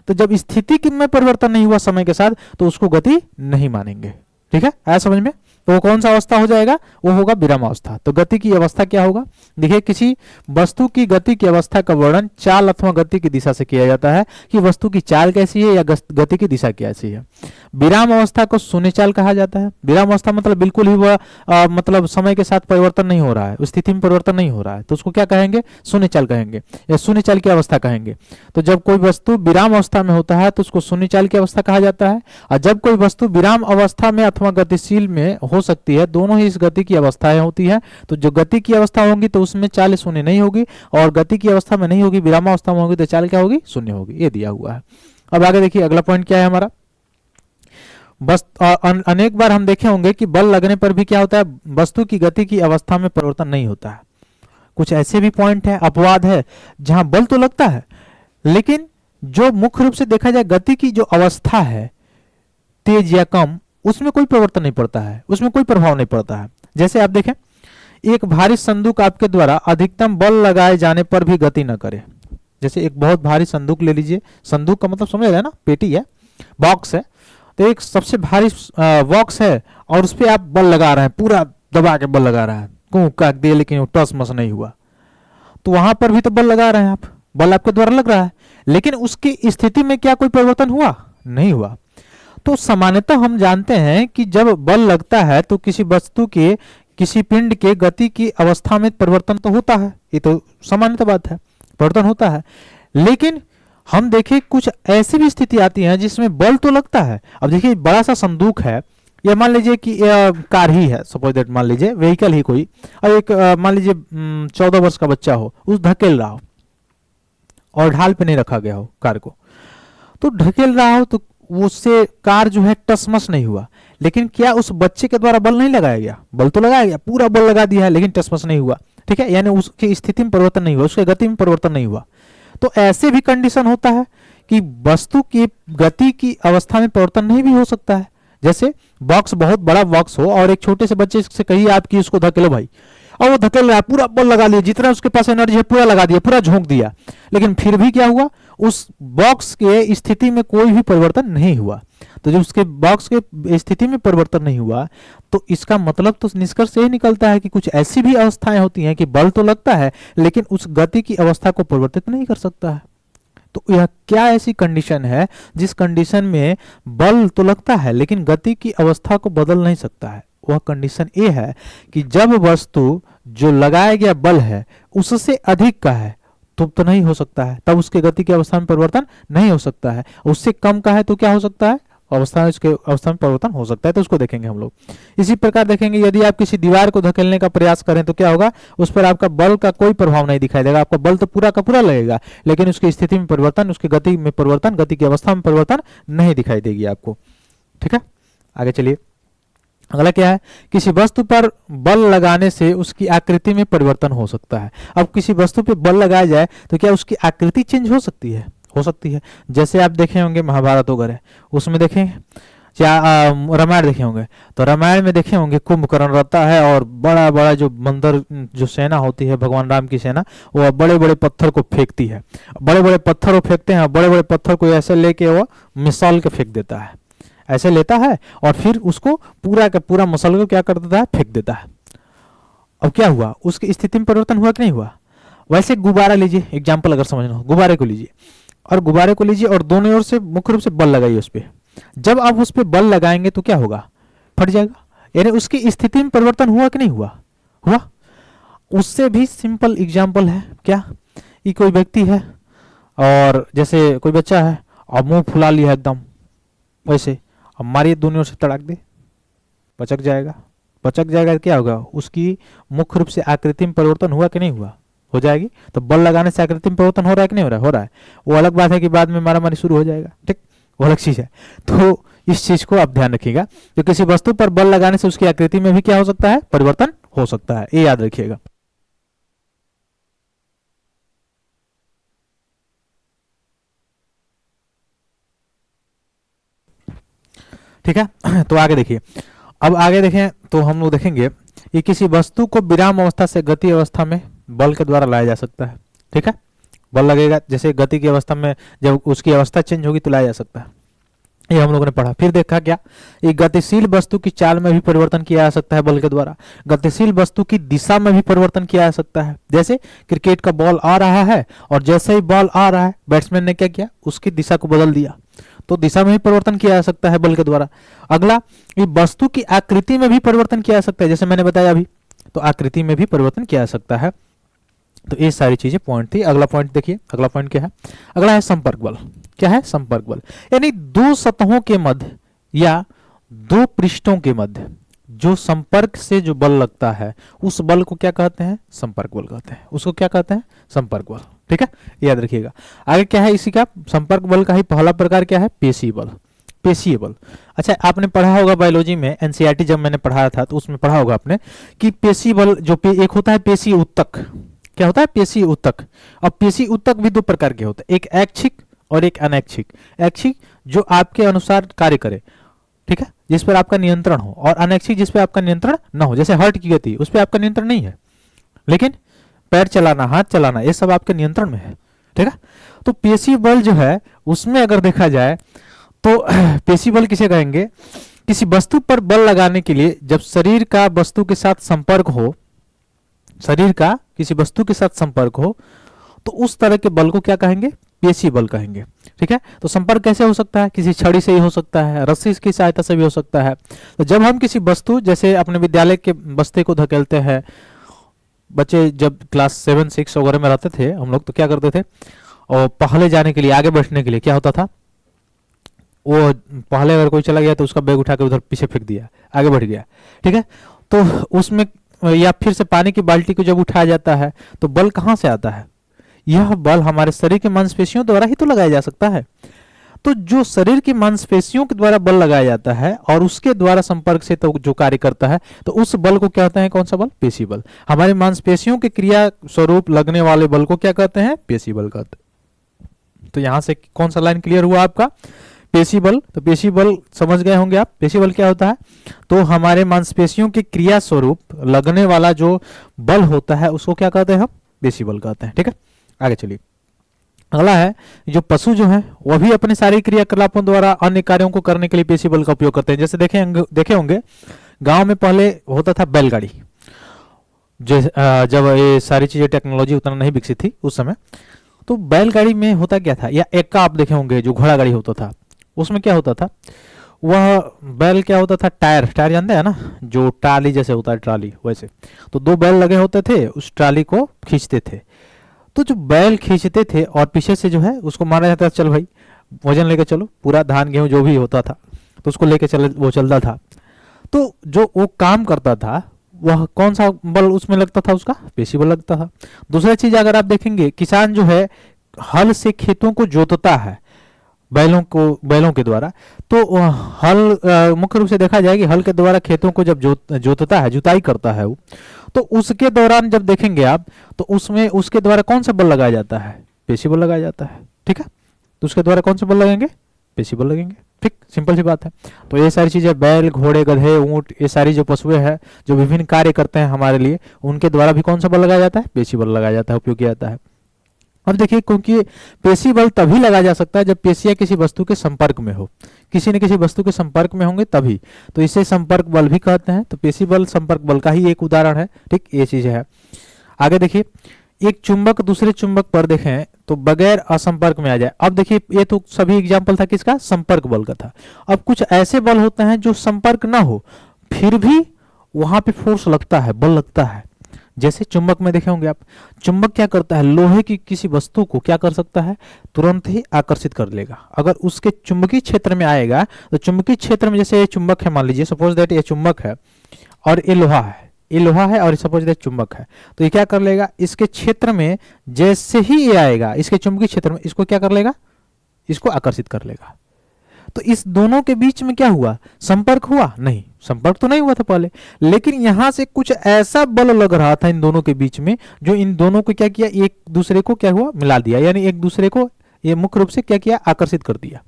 तो जब स्थिति में परिवर्तन नहीं हुआ समय के साथ तो उसको गति नहीं मानेंगे। ठीक है, आया समझ में, तो वो कौन सा अवस्था हो जाएगा, वो होगा विरामावस्था। तो गति की अवस्था क्या होगा, देखिए किसी वस्तु की गति की अवस्था का वर्णन चाल अथवा गति की दिशा से किया जाता है, कि वस्तु की चाल कैसी है या गति की दिशा कैसी है। विराम अवस्था को शून्य चाल कहा जाता है। विराम अवस्था मतलब बिल्कुल ही वह मतलब समय के साथ परिवर्तन नहीं हो रहा है, स्थिति में परिवर्तन नहीं हो रहा है, तो उसको क्या कहेंगे, शून्य चाल कहेंगे, या शून्य चाल की अवस्था कहेंगे। तो जब कोई वस्तु विराम अवस्था में होता है तो उसको शून्य चाल की अवस्था कहा जाता है, और जब कोई वस्तु विराम अवस्था में अथवा गतिशील में हो सकती है, दोनों ही इस गति की अवस्थाएं होती है। तो जो गति की अवस्था होगी तो उसमें चाल शून्य नहीं होगी, और गति की अवस्था में नहीं होगी, विराम अवस्था में होगी तो चाल क्या होगी, शून्य होगी। ये दिया हुआ है। अब आगे देखिए अगला पॉइंट क्या है हमारा, बस अनेक बार हम देखे होंगे कि बल लगने पर भी क्या होता है, वस्तु की गति की अवस्था में परिवर्तन नहीं होता है। कुछ ऐसे भी पॉइंट है, अपवाद है, जहां बल तो लगता है लेकिन जो मुख्य रूप से देखा जाए गति की जो अवस्था है, तेज या कम, उसमें कोई परिवर्तन नहीं पड़ता है, उसमें कोई प्रभाव नहीं पड़ता है। जैसे आप देखें, एक भारी संदूक आपके द्वारा अधिकतम बल लगाए जाने पर भी गति न करे। जैसे एक बहुत भारी संदूक ले लीजिए, संदूक का मतलब समझ रहे हैं ना, पेटी है, बॉक्स है, तो एक सबसे भारी बॉक्स है और उस पर आप बल लगा रहे हैं, पूरा दबा के बल लगा रहे हैं, कूं काट दिए लेकिन वो टस मस नहीं हुआ, तो वहां पर भी तो बल लगा रहे हैं आप, बल आपके द्वारा लग रहा है, लेकिन उसकी स्थिति में क्या कोई परिवर्तन हुआ, नहीं हुआ। तो सामान्यतः हम जानते हैं कि जब बल लगता है तो किसी वस्तु के, किसी पिंड के गति की अवस्था में परिवर्तन तो होता है, ये तो सामान्यतः बात है। परिवर्तन होता है। लेकिन हम देखें कुछ ऐसी भी स्थिति आती है जिसमें बल तो लगता है। अब देखिए बड़ा सा संदूक है, या मान लीजिए कि कार ही है, सपोज दैट, मान लीजिए व्हीकल ही कोई, और एक मान लीजिए 14 वर्ष का बच्चा हो, उस धकेल रहा हो और ढाल पे नहीं रखा गया हो कार को, तो ढकेल रहा हो तो उससे कार जो है टसमस नहीं हुआ, लेकिन क्या उस बच्चे के द्वारा बल नहीं लगाया गया? बल तो लगाया गया, पूरा बल लगा दिया है, लेकिन टसमस नहीं हुआ। ठीक है, यानी उसकी स्थिति में परिवर्तन नहीं हुआ, उसकी गति में परिवर्तन नहीं हुआ। तो ऐसे भी कंडीशन होता है कि वस्तु की गति की अवस्था में परिवर्तन नहीं भी हो सकता है। जैसे बॉक्स, बहुत बड़ा बॉक्स हो और एक छोटे से बच्चे से कहिए आप कि उसको धकेलो भाई, और वो धकेल रहा है, पूरा बल लगा लिया, जितना उसके पास एनर्जी है पूरा लगा दिया, पूरा झोंक दिया, लेकिन फिर भी क्या हुआ? उस बॉक्स के स्थिति में कोई भी परिवर्तन नहीं हुआ। तो जब उसके बॉक्स के स्थिति में परिवर्तन नहीं हुआ, तो इसका मतलब तो निष्कर्ष यही निकलता है कि कुछ ऐसी भी अवस्थाएं होती हैं कि बल तो लगता है लेकिन उस गति की अवस्था को परिवर्तित नहीं कर सकता है। तो यह क्या ऐसी कंडीशन है जिस कंडीशन में बल तो लगता है लेकिन गति की अवस्था को बदल नहीं सकता है? वह कंडीशन ये है कि जब वस्तु जो लगाया गया बल है उससे अधिक का है तो नहीं हो सकता है, तब उसके गति की अवस्था में परिवर्तन नहीं हो सकता है। उससे कम का है तो क्या हो सकता है? उसके अवस्था में परिवर्तन हो सकता है। तो उसको देखेंगे हम लोग। इसी प्रकार देखेंगे यदि आप किसी दीवार को धकेलने का प्रयास करें तो क्या होगा? उस पर आपका बल का कोई प्रभाव नहीं दिखाई देगा, आपका बल तो पूरा का पूरा लगेगा, लेकिन उसकी स्थिति में परिवर्तन, उसकी गति में परिवर्तन, गति की अवस्था में परिवर्तन नहीं दिखाई देगी आपको। ठीक है, आगे चलिए। अगला क्या है? किसी वस्तु पर बल लगाने से उसकी आकृति में परिवर्तन हो सकता है। अब किसी वस्तु पे बल लगाया जाए तो क्या उसकी आकृति चेंज हो सकती है? हो सकती है। जैसे आप देखे होंगे महाभारत वगैरह, उसमें देखें, या रामायण देखे होंगे, तो रामायण में देखे होंगे कुंभकर्ण रहता है और बड़ा बड़ा जो मंदिर, जो सेना होती है भगवान राम की सेना, वो बड़े बड़े पत्थर को फेंकती है। बड़े बड़े पत्थर को फेंकते हैं, बड़े बड़े पत्थर को ऐसे लेके वो मिसाल के फेंक देता है, ऐसे लेता है और फिर उसको पूरा का पूरा मसल को क्या कर देता है? फेंक देता है। अब क्या हुआ? उसकी स्थिति में परिवर्तन हुआ कि नहीं हुआ? वैसे गुब्बारा लीजिए, एग्जाम्पल अगर समझना हो, गुब्बारे को लीजिए और दोनों ओर से मुख्य रूप से बल लगाइए उस पर। जब आप उस पर बल लगाएंगे तो क्या होगा? फट जाएगा। यानी उसकी स्थिति में परिवर्तन हुआ कि नहीं हुआ? हुआ। उससे भी सिंपल एग्जाम्पल है क्या? ये कोई व्यक्ति है और जैसे कोई बच्चा है और मुंह फुला लिया एकदम वैसे, अब मारिए दोनों ओर से तड़ाक दे, बचक जाएगा। क्या होगा? उसकी मुख्य रूप से आकृति में परिवर्तन हुआ कि नहीं हुआ? हो जाएगी। तो बल लगाने से आकृति में परिवर्तन हो रहा है कि नहीं हो रहा है? हो रहा है। वो अलग बात है कि बाद में मारामारी शुरू हो जाएगा, ठीक, वो अलग चीज है। तो इस चीज को आप ध्यान रखिएगा, तो किसी वस्तु पर बल लगाने से उसकी आकृति में भी क्या हो सकता है? परिवर्तन हो सकता है, ये याद रखिएगा। ठीक है, तो आगे देखिए। अब आगे देखें तो हम लोग देखेंगे कि किसी वस्तु को विराम अवस्था से गति अवस्था में बल के द्वारा लाया जा सकता है। ठीक है, बल लगेगा, जैसे गति की अवस्था में जब उसकी अवस्था चेंज होगी तो लाया जा सकता है। ये हम लोगों ने पढ़ा। फिर देखा क्या? एक गतिशील वस्तु की चाल में भी परिवर्तन किया जा सकता है बल के द्वारा। गतिशील वस्तु की दिशा में भी परिवर्तन किया जा सकता है। जैसे क्रिकेट का बॉल आ रहा है और जैसे ही बॉल आ रहा है बैट्समैन ने क्या किया? उसकी दिशा को बदल दिया, तो दिशा में भी परिवर्तन किया जा सकता है बल के द्वारा। अगला, ये वस्तु की आकृति में भी परिवर्तन किया जा सकता है, जैसे मैंने बताया अभी, तो आकृति में भी परिवर्तन किया जा सकता है। तो ये सारी चीजें पॉइंट थी। अगला पॉइंट देखिए, अगला पॉइंट क्या है? अगला है संपर्क बल। क्या है? संपर्क बल, यानी दो सतहों के मध्य या दो पृष्ठों के मध्य जो संपर्क से जो बल लगता है उस बल को क्या कहते हैं? संपर्क बल कहते हैं। उसको क्या कहते हैं? संपर्क बल। ठीक है, याद रखिएगा। आगे क्या है इसी का? संपर्क बल का ही पहला प्रकार क्या है? पेशीय बल। पेशीय बल, अच्छा आपने पढ़ा होगा बायोलॉजी में, एनसीईआरटी जब मैंने पढ़ाया था तो उसमें पढ़ा होगा आपने कि पेशीय बल जो एक होता है पेशीय उत्तक। क्या होता है? पेशीय उत्तक। अब पेशीय उत्तक भी दो प्रकार के होते हैं, एक ऐच्छिक और एक अनैच्छिक। ऐच्छिक जो आपके अनुसार कार्य करे, ठीक है, जिस पर आपका नियंत्रण हो, और अनैच्छिक जिस पर आपका नियंत्रण ना हो। जैसे हार्ट की गति, उस पर आपका नियंत्रण नहीं है, लेकिन पैर चलाना, हाथ चलाना, ये सब आपके नियंत्रण में है। ठीक है, तो पेशीय बल जो है उसमें अगर देखा जाए तो पेशीय बल किसे कहेंगे? किसी वस्तु पर बल लगाने के लिए जब शरीर का वस्तु के साथ संपर्क हो, शरीर का किसी वस्तु के साथ संपर्क हो, तो उस तरह के बल को क्या कहेंगे? पेशीय बल कहेंगे। ठीक है, तो संपर्क कैसे हो सकता है? किसी छड़ी से ही हो सकता है, रस्सी की सहायता से भी हो सकता है। तो जब हम किसी वस्तु, जैसे अपने विद्यालय के बस्ते को धकेलते हैं बच्चे जब क्लास 7 6 वगैरह में रहते थे हम लोग, तो क्या करते थे, और पहले जाने के लिए, आगे बैठने के लिए क्या होता था, वो पहले अगर कोई चला गया तो उसका बैग उठा के उधर पीछे फेंक दिया, आगे बढ़ गया, ठीक है। तो उसमें या फिर से पानी की बाल्टी को जब उठाया जाता है तो बल कहाँ से आता है, यह बल हमारे शरीर के मांसपेशियों द्वारा ही तो लगाया जा सकता है। तो जो शरीर की मांसपेशियों के द्वारा बल लगाया जाता है और उसके द्वारा संपर्क से तो जो कार्य करता है, तो उस बल को क्या कहते हैं, कौन सा बल, पेशी बल। हमारी मांसपेशियों के क्रिया स्वरूप लगने वाले बल को क्या कहते हैं, पेशी बल कहते हैं। तो यहां से कौन सा लाइन क्लियर हुआ आपका, पेशी बल। तो पेशी बल समझ गए होंगे आप, पेशी बल क्या होता है, तो हमारे मांसपेशियों के क्रिया स्वरूप लगने वाला जो बल होता है उसको क्या कहते हैं हम, पेशी बल कहते हैं, ठीक है। आगे चलिए, अगला है जो पशु जो है वह भी अपने शारीरिक क्रियाकलापों द्वारा अन्य कार्यों को करने के लिए पेशी बल का उपयोग करते हैं। जैसे देखे होंगे गांव में पहले होता था बैलगाड़ी, जब ये सारी चीजें टेक्नोलॉजी उतना नहीं विकसित थी उस समय, तो बैलगाड़ी में होता क्या था, या एक्का आप देखे होंगे जो घोड़ा गाड़ी होता था, उसमें क्या होता था, वह बैल क्या होता था, टायर जानते हैं ना, जो ट्राली जैसे होता है, ट्राली वैसे, तो 2 बैल लगे होते थे, उस ट्राली को खींचते थे। तो जो बैल खींचते थे और पीछे से जो है उसको मारा जाता था, चल भाई वजन लेके चलो, पूरा धान गेहूं जो भी होता था तो उसको लेके चले, वो चलता था। तो जो वो काम करता था वह कौन सा बल उसमें लगता था, उसका पेशी बल लगता था। दूसरा चीज अगर आप देखेंगे, किसान जो है हल से खेतों को जोतता है बैलों के द्वारा, तो हल मुख्य रूप से देखा जाए कि हल के द्वारा खेतों को जब जोतता है, जुताई करता है वो, तो उसके दौरान जब देखेंगे आप तो उसमें उसके द्वारा कौन सा बल लगाया जाता है, पेशी बल लगाया जाता है, ठीक है। तो उसके द्वारा कौन से बल लगेंगे, पेशी बल लगेंगे, ठीक, सिंपल सी बात है। तो ये सारी चीजें बैल, घोड़े, गधे, ऊंट, ये सारी जो पशुएं हैं जो विभिन्न कार्य करते हैं हमारे लिए, उनके द्वारा भी कौन सा बल लगाया जाता है, पेशी बल लगाया जाता है, उपयोग किया जाता है। अब देखिए, क्योंकि पेशी बल तभी लगाया जा सकता है जब पेशियां किसी वस्तु के संपर्क में हो, किसी न किसी वस्तु के संपर्क में होंगे तभी, तो इसे संपर्क बल भी कहते हैं। तो पेशी बल संपर्क बल का ही एक उदाहरण है, ठीक, ये चीज है। आगे देखिए, एक चुंबक दूसरे चुंबक पर देखें तो बगैर असंपर्क में आ जाए। अब देखिए, ये तो सभी एग्जाम्पल था किसका, संपर्क बल का था। अब कुछ ऐसे बल होते हैं जो संपर्क ना हो फिर भी वहां पे फोर्स लगता है, बल लगता है। जैसे चुंबक में देखे होंगे आप, चुंबक क्या करता है, लोहे की किसी वस्तु को क्या कर सकता है, तुरंत ही आकर्षित कर लेगा। अगर उसके चुंबकीय क्षेत्र में आएगा तो चुंबकीय क्षेत्र में, जैसे ये चुंबक है, मान लीजिए सपोज दैट ये चुंबक है और ये लोहा है, ये लोहा है और सपोज दैट चुंबक है, तो ये क्या कर लेगा, इसके क्षेत्र में जैसे ही ये आएगा, इसके चुंबकीय क्षेत्र में, इसको क्या कर लेगा, इसको आकर्षित कर लेगा। तो इस दोनों के बीच में क्या हुआ, संपर्क हुआ, नहीं, संपर्क तो नहीं हुआ था पहले, लेकिन यहां से कुछ ऐसा बल लग रहा था इन दोनों के बीच में जो इन दोनों को क्या किया, एक दूसरे को क्या हुआ, मिला दिया, यानी एक दूसरे को ये मुख्य रूप से क्या किया, आकर्षित कर दिया।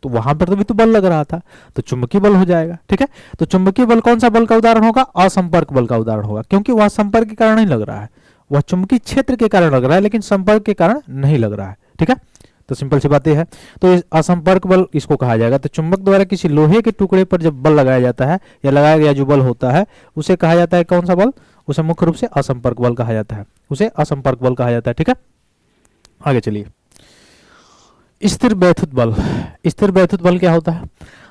तो वहां पर तो भी तो बल लग रहा था, तो चुंबकीय बल हो जाएगा, ठीक है। तो चुंबकीय बल कौन सा बल का उदाहरण होगा, असंपर्क बल का उदाहरण होगा, क्योंकि वह संपर्क के कारण नहीं लग रहा है, वह चुंबकीय क्षेत्र के कारण लग रहा है, लेकिन संपर्क के कारण नहीं लग रहा है, ठीक है। तो सिंपल सी बात यह है, तो असंपर्क बल इसको कहा जाएगा। तो चुंबक द्वारा किसी लोहे के टुकड़े पर जब बल लगाया जाता है या लगाया गया जो बल होता है उसे कहा जाता है कौन सा बल, उसे मुख्य रूप से असंपर्क बल कहा जाता है, उसे असंपर्क बल कहा जाता है, ठीक है। आगे चलिए, स्थिर वैद्युत बल। स्थिर वैद्युत बल क्या होता है,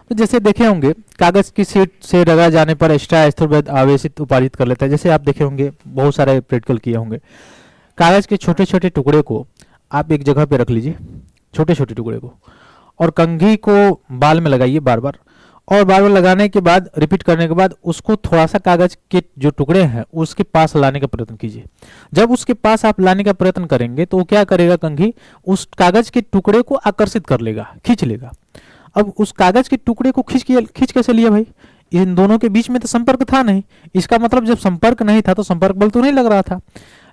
तो जैसे देखे होंगे कागज की शीट से रगड़ा जाने पर एक्स्ट्रा स्थिर वैद्युत आवेशित उपार्जित कर लेता है। जैसे आप देखे होंगे, बहुत सारे प्रैक्टिकल किए होंगे, कागज के छोटे छोटे टुकड़े को आप एक जगह पे रख लीजिए, छोटे छोटे टुकड़े को, और कंघी को बाल में लगाइए बार बार, और बार बार लगाने के बाद, रिपीट करने के बाद उसको थोड़ा सा कागज के जो टुकड़े हैं उसके पास लाने का प्रयत्न कीजिए। जब उसके पास आप लाने का प्रयत्न करेंगे तो वो क्या करेगा, कंघी उस कागज के टुकड़े को आकर्षित कर लेगा, खींच लेगा। अब उस कागज के टुकड़े को खींच कैसे लिया भाई, इन दोनों के बीच में तो संपर्क था नहीं, इसका मतलब जब संपर्क नहीं था तो संपर्क बल तो नहीं लग रहा था,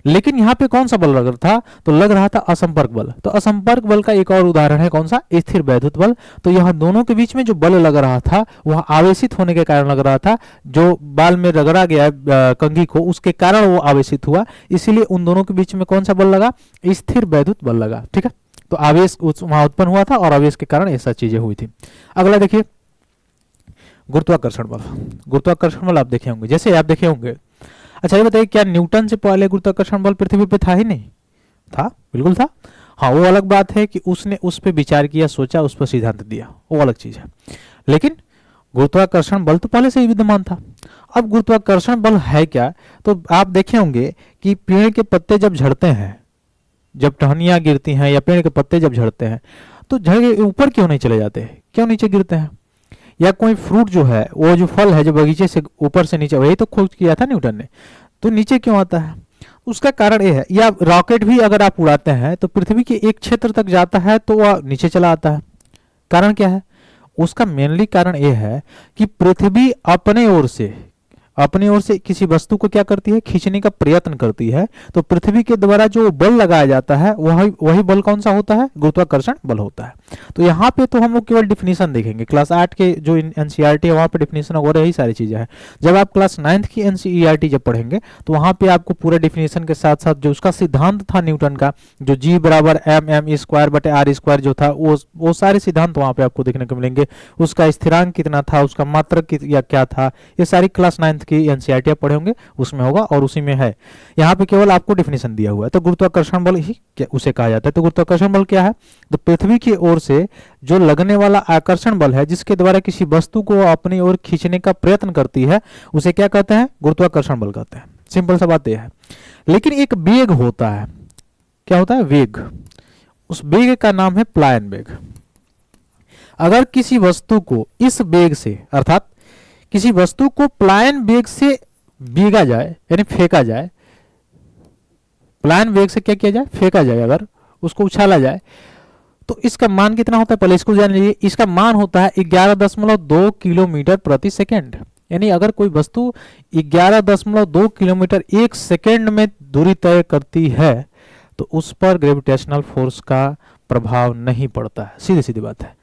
लेकिन यहाँ पे कौन सा बल लग रहा था, तो लग रहा था असंपर्क बल। तो असंपर्क बल का एक और उदाहरण है कौन सा, स्थिर वैद्युत बल। तो यह दोनों के बीच में जो बल लग रहा था वह आवेशित होने के कारण लग रहा था, जो बाल में रगड़ा गया कंघी को उसके कारण वो आवेशित हुआ, इसीलिए उन दोनों के बीच में कौन सा बल लगा, स्थिर वैद्युत बल लगा, ठीक है। तो आवेश वहां उत्पन्न हुआ था और आवेश के कारण ऐसा चीजें हुई थी। अगला देखिए, गुरुत्वाकर्षण बल। गुरुत्वाकर्षण बल आप देखे होंगे, जैसे आप देखे होंगे, अच्छा ये बताइए, क्या न्यूटन से पहले गुरुत्वाकर्षण बल पृथ्वी पे था ही नहीं था, बिल्कुल था। हाँ, वो अलग बात है कि उसने उस पर विचार किया, सोचा, उस पर सिद्धांत दिया, वो अलग चीज है, लेकिन गुरुत्वाकर्षण बल तो पहले से ही विद्यमान था। अब गुरुत्वाकर्षण बल है क्या, तो आप देखे होंगे कि पेड़ के पत्ते जब झड़ते हैं, जब टहनियाँ गिरती हैं या पेड़ के पत्ते जब झड़ते हैं, तो झड़ के ऊपर क्यों नहीं चले जाते, क्यों नीचे गिरते हैं? या कोई फ्रूट जो है, वो जो फल है जो बगीचे से ऊपर से नीचे, वही तो खोज किया था न्यूटन ने, तो नीचे क्यों आता है? उसका कारण ये है, या रॉकेट भी अगर आप उड़ाते हैं तो पृथ्वी के एक क्षेत्र तक जाता है तो वह नीचे चला आता है। कारण क्या है? उसका मेनली कारण यह है कि पृथ्वी अपने ओर से किसी वस्तु को क्या करती है, खींचने का प्रयत्न करती है। तो पृथ्वी के द्वारा जो बल लगाया जाता है वही बल कौन सा होता है? गुरुत्वाकर्षण बल होता है। तो यहाँ पे तो हम लोग केवल डिफिनीशन देखेंगे, क्लास 8 के जो एनसीईआरटी है वहाँ पे डिफिनीशन वगैरह यही सारी चीजें हैं। जब आप क्लास 9th की एनसीईआरटी जब पढ़ेंगे तो वहाँ पे आपको पूरा डिफिनीशन के साथ साथ जो उसका सिद्धांत था न्यूटन का, जो जी बराबर एम स्क्वायर बटे आर स्क्वायर जो था, वो सारे सिद्धांत वहाँ पे आपको देखने को मिलेंगे। उसका स्थिरांक कितना था, उसका मात्रक या क्या था, ये सारी क्लास 9th की एनसीईआरटी पढ़े होंगे, उसमें होगा और उसी में है। यहाँ पे केवल आपको डिफिनीशन दिया हुआ है। तो गुरुत्वाकर्षण बल ही उसे कहा जाता है। तो गुरुत्वाकर्षण बल क्या है? तो पृथ्वी की ओर से जो लगने वाला आकर्षण बल है, जिसके द्वारा किसी वस्तु को अपनी ओर खींचने का प्रयत्न करती है, उसे क्या कहते हैं? गुरुत्वाकर्षण बल कहते हैं। सिंपल सा बात यह है। लेकिन एक वेग होता है, क्या होता है? वेग। उस वेग का नाम है प्लायन वेग। अगर किसी वस्तु को इस वेग से, अर्थात किसी वस्तु को प्लायन वेग से भीगा जाए, यानी फेंका जाए, प्लायन वेग से क्या किया जाए? फेंका जाए, अगर उसको उछाला जाए, तो इसका मान कितना होता है? पहले इसको जान लीजिए। इसका मान होता है 11.2 किलोमीटर प्रति सेकेंड। यानी अगर कोई वस्तु 11.2 किलोमीटर एक सेकेंड में दूरी तय करती है तो उस पर ग्रेविटेशनल फोर्स का प्रभाव नहीं पड़ता है। सीधी सीधी बात है।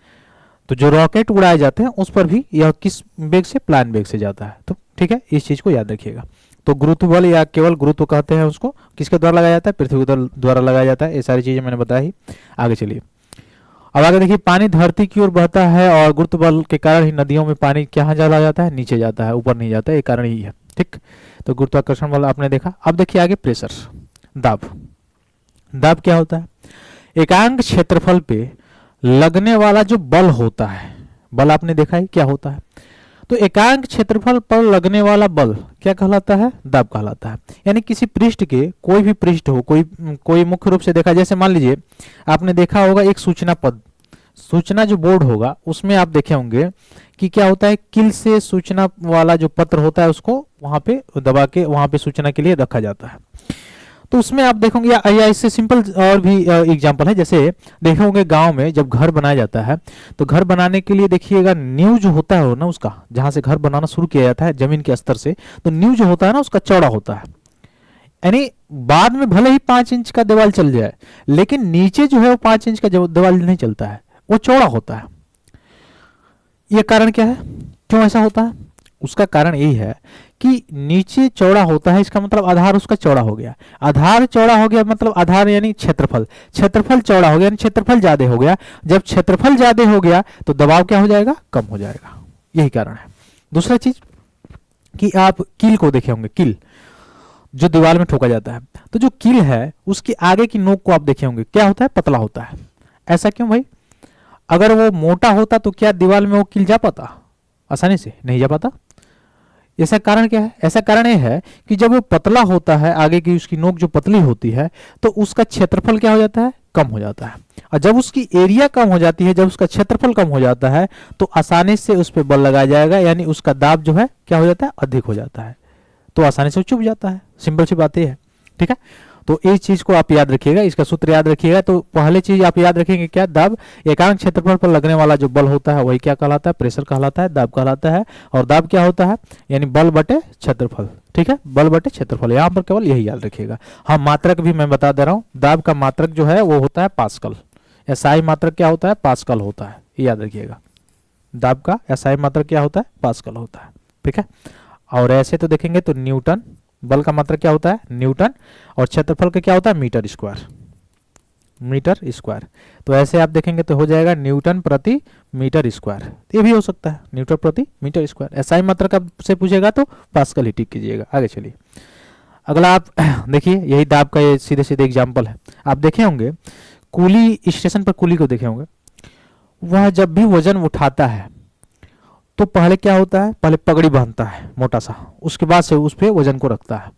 तो जो रॉकेट उड़ाए जाते हैं उस पर भी यह किस वेग से? प्लायन वेग से जाता है। तो ठीक है, इस चीज को याद रखिएगा। तो गुरुत्व बल या केवल गुरुत्व कहते हैं उसको, किसके द्वारा लगाया जाता है? पृथ्वी के द्वारा लगाया जाता है। ये सारी चीजें मैंने बताई। आगे चलिए, अब आगे देखिए, पानी धरती की ओर बहता है और गुरुत्व बल के कारण ही नदियों में पानी कहाँ चला जाता है? नीचे जाता है, ऊपर नहीं जाता है। ये कारण ही है। ठीक, तो गुरुत्वाकर्षण बल आपने देखा। अब देखिए आगे प्रेशर, दाब। दाब क्या होता है? एकांक क्षेत्रफल पे लगने वाला जो बल होता है, बल आपने देखा है क्या होता है? तो एकांक क्षेत्रफल पर लगने वाला बल क्या कहलाता है? दाब कहलाता है। यानी किसी पृष्ठ के, कोई भी पृष्ठ हो, कोई मुख्य रूप से देखा, जैसे मान लीजिए आपने देखा होगा एक सूचना पद, सूचना जो बोर्ड होगा उसमें आप देखे होंगे कि क्या होता है, किल से सूचना वाला जो पत्र होता है उसको वहां पे दबा के वहां पे सूचना के लिए रखा जाता है। तो उसमें आप देखोगे, या इससे सिंपल और भी एग्जांपल है, जैसे देखे होंगे गांव में जब घर बनाया जाता है तो घर बनाने के लिए देखिएगा नींव जो होता है ना उसका, जहां से घर बनाना शुरू किया जाता है जमीन के स्तर से, तो नींव जो होता है ना उसका चौड़ा होता है। यानी बाद में भले ही 5 इंच का दीवार चल जाए लेकिन नीचे जो है वो 5 इंच का दीवार नहीं चलता है, वो चौड़ा होता है। यह कारण क्या है, क्यों ऐसा होता है? उसका कारण यही है कि नीचे चौड़ा होता है, इसका मतलब आधार उसका चौड़ा हो गया। आधार चौड़ा हो गया मतलब आधार यानी क्षेत्रफल, क्षेत्रफल चौड़ा हो गया यानी क्षेत्रफल ज्यादा हो गया। जब क्षेत्रफल ज्यादा हो गया तो दबाव क्या हो जाएगा? कम हो जाएगा। यही कारण है। दूसरा चीज कि आप कील को देखे होंगे, कील जो दीवार में ठोका जाता है, तो जो कील है उसके आगे की नोक को आप देखे होंगे, क्या होता है? पतला होता है। ऐसा क्यों भाई? अगर वो मोटा होता तो क्या दीवार में वो कील जा पाता? आसानी से नहीं जा पाता। ऐसा कारण क्या है? ऐसा कारण यह है कि जब वो पतला होता है, आगे की उसकी नोक जो पतली होती है, तो उसका क्षेत्रफल क्या हो जाता है? कम हो जाता है। और जब उसकी एरिया कम हो जाती है, जब उसका क्षेत्रफल कम हो जाता है, तो आसानी से उस पर बल लगाया जाएगा, यानी उसका दाब जो है क्या हो जाता है? अधिक हो जाता है। तो आसानी से चुभ जाता है। सिंपल सी बात यह है। ठीक है, तो इस चीज को आप याद रखिएगा, इसका सूत्र याद रखिएगा। तो पहले चीज आप याद रखेंगे क्या? दाब। एकांक क्षेत्रफल पर लगने वाला जो बल होता है वही क्या कहलाता है? प्रेशर कहलाता है, दाब कहलाता है। और दाब क्या होता है? यानी बल बटे क्षेत्रफल। ठीक है, बल बटे क्षेत्रफल, यहाँ पर केवल यही याद रखिएगा। हाँ, मात्रक भी मैं बता दे रहा हूँ। दाब का मात्रक जो है वो होता है पास्कल। एसआई मात्रक क्या होता है? पास्कल होता है। ये याद रखिएगा। दाब का एसआई मात्रक क्या होता है? पास्कल होता है। ठीक है, और ऐसे तो देखेंगे तो न्यूटन, बल का मात्रक क्या होता है? न्यूटन। और क्षेत्रफल का क्या होता है? Metre square. Metre square. तो ऐसे आप देखेंगे तो हो जाएगा न्यूटन प्रति मीटर स्क्वायर। ये भी हो सकता है, न्यूटन प्रति मीटर स्क्वायर। एसआई मात्रक आपसे पूछेगा तो पास्कल ही टिक कीजिएगा। आगे चलिए, अगला आप देखिए, यही दाब का ये सीधे सीधे एग्जाम्पल है। आप देखे होंगे कुली, स्टेशन पर कुली को देखे होंगे, वह जब भी वजन उठाता है तो पहले क्या होता है, पहले पगड़ी बांधता है मोटा सा, उसके बाद से उस पे वजन को रखता है।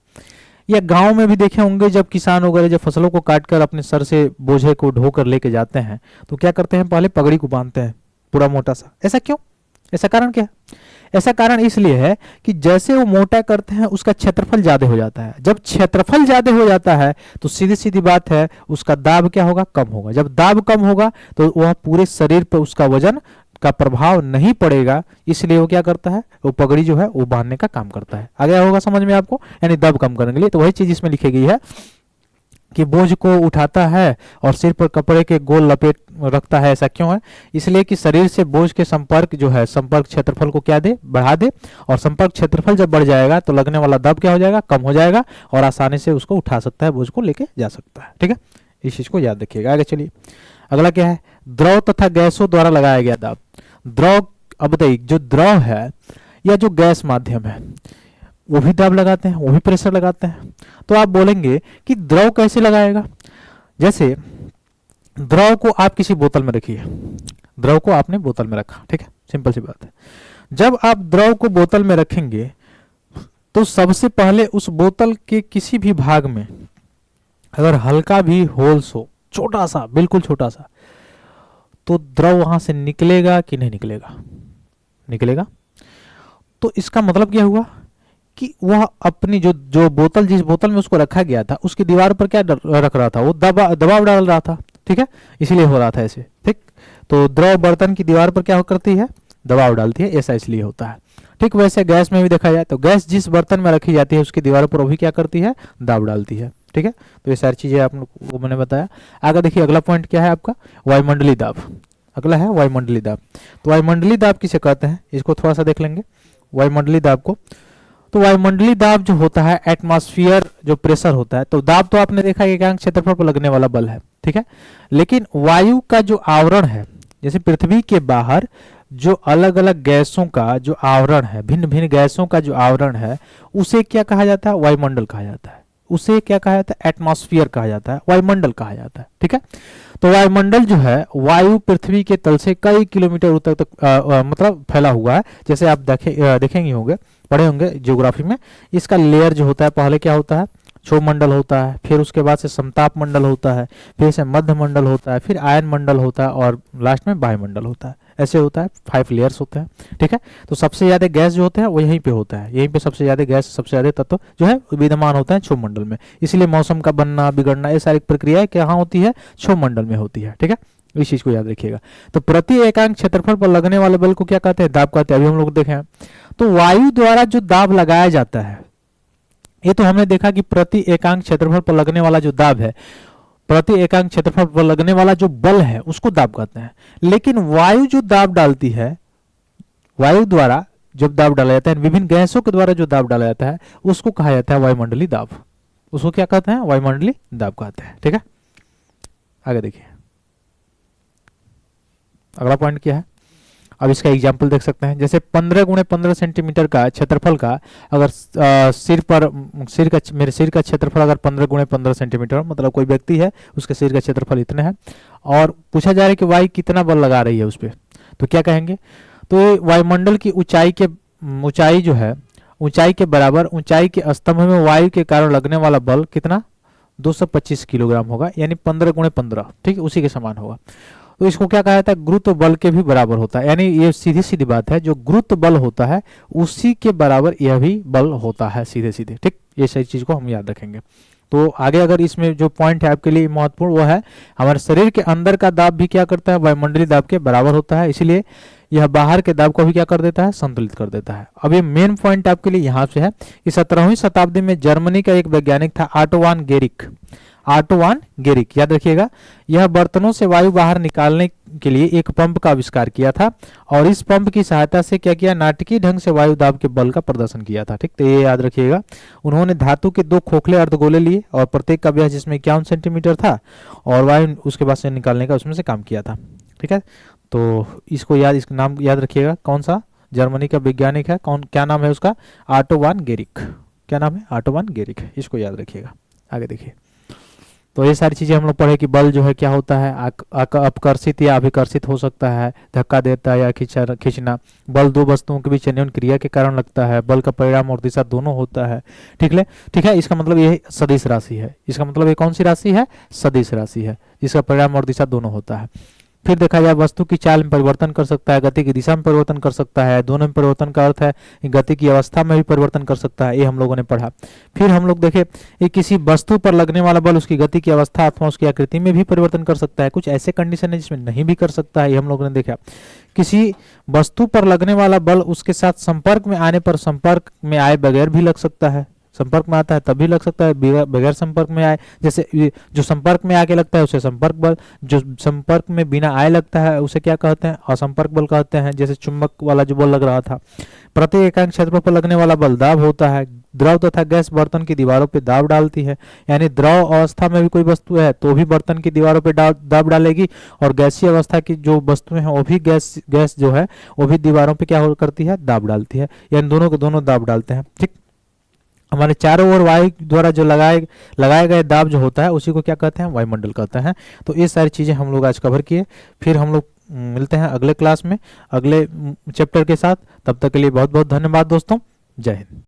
या गांव में भी देखे होंगे, जब किसान वगैरह जब फसलों को काट कर अपने सर से बोझे को ढोकर लेके जाते हैं तो क्या करते हैं, पहले पगड़ी को बांधते हैं पूरा मोटा सा। ऐसा क्यों, ऐसा कारण क्या है? ऐसा कारण इसलिए है कि जैसे वो मोटा करते हैं उसका क्षेत्रफल ज्यादा हो जाता है। जब क्षेत्रफल ज्यादा हो जाता है तो सीधी सीधी बात है उसका दाब क्या होगा, कम होगा। जब दाब कम होगा तो वह पूरे शरीर पर उसका वजन का प्रभाव नहीं पड़ेगा, इसलिए वो क्या करता है, वो पगड़ी जो है वो बांधने का काम करता है। आ गया होगा समझ में आपको, यानी दब कम करने के लिए। तो वही चीज इसमें लिखी गई है कि बोझ को उठाता है और सिर पर कपड़े के गोल लपेट रखता है। ऐसा क्यों है, इसलिए कि शरीर से बोझ के संपर्क जो है, संपर्क क्षेत्रफल को क्या दे, बढ़ा दे। और संपर्क क्षेत्रफल जब बढ़ जाएगा तो लगने वाला दब क्या हो जाएगा, कम हो जाएगा, और आसानी से उसको उठा सकता है, बोझ को लेके जा सकता है। ठीक है, इस चीज को याद रखिएगा। आगे चलिए, अगला क्या है, द्रव तथा गैसों द्वारा लगाया गया दाब। द्रव, अब बताइए, जो द्रव है या जो गैस माध्यम है वो भी दाब लगाते हैं, वो भी प्रेशर लगाते हैं। तो आप बोलेंगे कि द्रव कैसे लगाएगा। जैसे द्रव को आप किसी बोतल में रखिए, द्रव को आपने बोतल में रखा, ठीक है, सिंपल सी बात है। जब आप द्रव को बोतल में रखेंगे तो सबसे पहले उस बोतल के किसी भी भाग में अगर हल्का भी होल्स हो, छोटा सा, बिल्कुल छोटा सा, तो द्रव वहां से निकलेगा कि नहीं निकलेगा, निकलेगा। तो इसका मतलब क्या हुआ कि वह अपनी जो बोतल, जिस बोतल में उसको रखा गया था उसकी दीवार पर क्या रख रहा था, वो दबाव डाल रहा था। ठीक है, इसीलिए हो रहा था ऐसे। ठीक, तो द्रव बर्तन की दीवार पर क्या करती है, दबाव डालती है, ऐसा इसलिए होता है। ठीक, वैसे गैस में भी देखा जाए तो गैस जिस बर्तन में रखी जाती है उसकी दीवार पर वो भी क्या करती है, दाब डालती है। ठीक है, तो ये सारी चीजें आप लोग को मैंने बताया। आगे देखिए, अगला पॉइंट क्या है आपका, वायुमंडलीय दाब। अगला है वायुमंडलीय दाब। तो वायुमंडलीय दाब किसे कहते हैं, इसको थोड़ा सा देख लेंगे वायुमंडलीय दाब को। तो वायुमंडलीय दाब जो होता है, एटमॉस्फेयर जो प्रेशर होता है, तो दाब तो आपने देखा कि क्षेत्रफल पर लगने वाला बल है। ठीक है, लेकिन वायु का जो आवरण है, जैसे पृथ्वी के बाहर जो अलग अलग गैसों का जो आवरण है, भिन्न भिन्न गैसों का जो आवरण है, उसे क्या कहा जाता है, वायुमंडल कहा जाता है। उसे क्या कहा जाता है, एटमॉस्फेयर कहा जाता है, वायुमंडल कहा जाता है। ठीक है, तो वायुमंडल जो है, वायु पृथ्वी के तल से कई किलोमीटर ऊपर तक मतलब फैला हुआ है। जैसे आप देखेंगे होंगे, पढ़े होंगे ज्योग्राफी में, इसका लेयर जो होता है, पहले क्या होता है, क्षोभमंडल होता है, फिर उसके बाद से समताप मंडल होता है, फिर से मध्य मंडल होता है, फिर आयन मंडल होता है, और लास्ट में वायुमंडल होता है। ऐसे होता है, 5 लेयर्स होते हैं। ठीक है, तो सबसे ज्यादा गैस जो होते हैं वो यहीं पे होता है, यहीं पे सबसे ज्यादा गैस, सबसे ज्यादा तत्व जो है विद्यमान होता है क्षोभमंडल में। इसलिए मौसम का बनना बिगड़ना ये सारी प्रक्रियाएं कहाँ होती है, क्षोभमंडल में होती है। ठीक है, इस चीज को याद रखिएगा। तो प्रति एकांक क्षेत्रफल पर लगने वाले बल को क्या कहते हैं, दाब कहते हैं। अभी हम लोग देखें तो वायु द्वारा जो दाब लगाया जाता है, ये तो हमने देखा कि प्रति एकांक क्षेत्रफल पर लगने वाला जो दाब है, प्रति एकांक क्षेत्रफल पर लगने वाला जो बल है उसको दाब कहते हैं। लेकिन वायु जो दाब डालती है, वायु द्वारा जब दाब डाला जाता है, विभिन्न गैसों के द्वारा जो दाब डाला जाता है, उसको कहा जाता है वायुमंडलीय दाब। उसको क्या कहते हैं, वायुमंडलीय दाब कहते हैं। ठीक है, आगे देखिए, अगला पॉइंट क्या है। अब इसका एग्जाम्पल देख सकते हैं, जैसे 15 गुणे 15 सेंटीमीटर का क्षेत्रफल का अगर मेरे सिर का क्षेत्रफल अगर 15 गुणे 15 सेंटीमीटर, मतलब कोई व्यक्ति है उसके सिर का क्षेत्रफल इतने है, और पूछा जा रहा है कि वायु कितना बल लगा रही है उस पर, तो क्या कहेंगे, तो वायुमंडल की ऊंचाई जो है, ऊंचाई के बराबर ऊंचाई के स्तंभ में वायु के कारण लगने वाला बल कितना, 225 किलोग्राम होगा, यानी 15 गुणे 15। ठीक, उसी के समान होगा। तो इसको क्या कहा जाता है, गुरुत्व बल के भी बराबर होता है। यानी ये सीधी सीधी बात है, जो गुरुत्व बल होता है उसी के बराबर यह भी बल होता है, सीधे सीधे। ठीक, ये सही चीज को हम याद रखेंगे। तो आगे अगर इसमें जो पॉइंट है आपके लिए महत्वपूर्ण, वो है हमारे शरीर के अंदर का दाब भी क्या करता है, वायुमंडलीय दाब के बराबर होता है, इसलिए यह बाहर के दाब को भी क्या कर देता है, संतुलित कर देता है। अब ये मेन पॉइंट आपके लिए यहाँ से है कि 17वीं शताब्दी में जर्मनी का एक वैज्ञानिक था, ऑटो वान गेरिक, याद रखिएगा। यह बर्तनों से वायु बाहर निकालने के लिए एक पंप का आविष्कार किया था, और इस पंप की सहायता से क्या किया, नाटकीय ढंग से वायु दाब के बल का प्रदर्शन किया था। ठीक, तो ये याद रखिएगा। उन्होंने धातु के 2 खोखले अर्धगोले लिए, और प्रत्येक का व्यास जिसमें 51 सेंटीमीटर था, और वायु उसके बाद से निकालने का उसमें से काम किया था। ठीक है, तो इसको इसका नाम याद रखिएगा, कौन सा जर्मनी का वैज्ञानिक है, क्या नाम है उसका, ऑटो वान गेरिक। क्या नाम है, ऑटो वान गेरिक, इसको याद रखिएगा। आगे देखिए, तो ये सारी चीजें हम लोग पढ़े कि बल जो है क्या होता है, अपकर्षित या अभिकर्षित हो सकता है, धक्का देता है या खींचना। बल दो वस्तुओं के बीच अन्योन्य क्रिया के कारण लगता है। बल का परिणाम और दिशा दोनों होता है। ठीक है, इसका मतलब ये सदिश राशि है। इसका मतलब ये कौन सी राशि है? सदिश राशि है, जिसका परिणाम और दिशा दोनों होता है। फिर देखा जाए वस्तु की चाल में परिवर्तन कर सकता है, गति की दिशा में परिवर्तन कर सकता है। दोनों में परिवर्तन का अर्थ है गति की अवस्था में भी परिवर्तन कर सकता है, ये हम लोगों ने पढ़ा। फिर हम लोग देखे ये किसी वस्तु पर लगने वाला बल उसकी गति की अवस्था अथवा उसकी आकृति में भी परिवर्तन कर सकता है। कुछ ऐसे कंडीशन है जिसमें नहीं भी कर सकता है, ये हम लोगों ने देखा। किसी वस्तु पर लगने वाला बल उसके साथ संपर्क में आने पर संपर्क में आए बगैर भी लग सकता है। संपर्क में आता है तभी लग सकता है, बगैर संपर्क में आए, जैसे जो संपर्क में आके लगता है उसे संपर्क बल, जो संपर्क में बिना आए लगता है उसे क्या कहते हैं? असंपर्क बल कहते हैं। जैसे चुंबक वाला जो बल लग रहा था। प्रति एकांक क्षेत्रफल पर लगने वाला बल दाब होता है। द्रव तथा गैस बर्तन की दीवारों पर दाब डालती है, यानी द्रव अवस्था में भी कोई वस्तु है तो भी बर्तन की दीवारों पर दाब डालेगी, और गैसीय अवस्था की जो वस्तुएं हैं वो भी गैस जो है वो भी दीवारों पर क्या करती है? दाब डालती है, यानी दोनों के दोनों दाब डालते हैं। ठीक, हमारे चारों ओर वायु द्वारा जो लगाए गए दाब जो होता है उसी को क्या कहते हैं? वायुमंडल कहते हैं। तो ये सारी चीजें हम लोग आज कवर किए। फिर हम लोग मिलते हैं अगले क्लास में अगले चैप्टर के साथ। तब तक के लिए बहुत बहुत धन्यवाद दोस्तों। जय हिंद।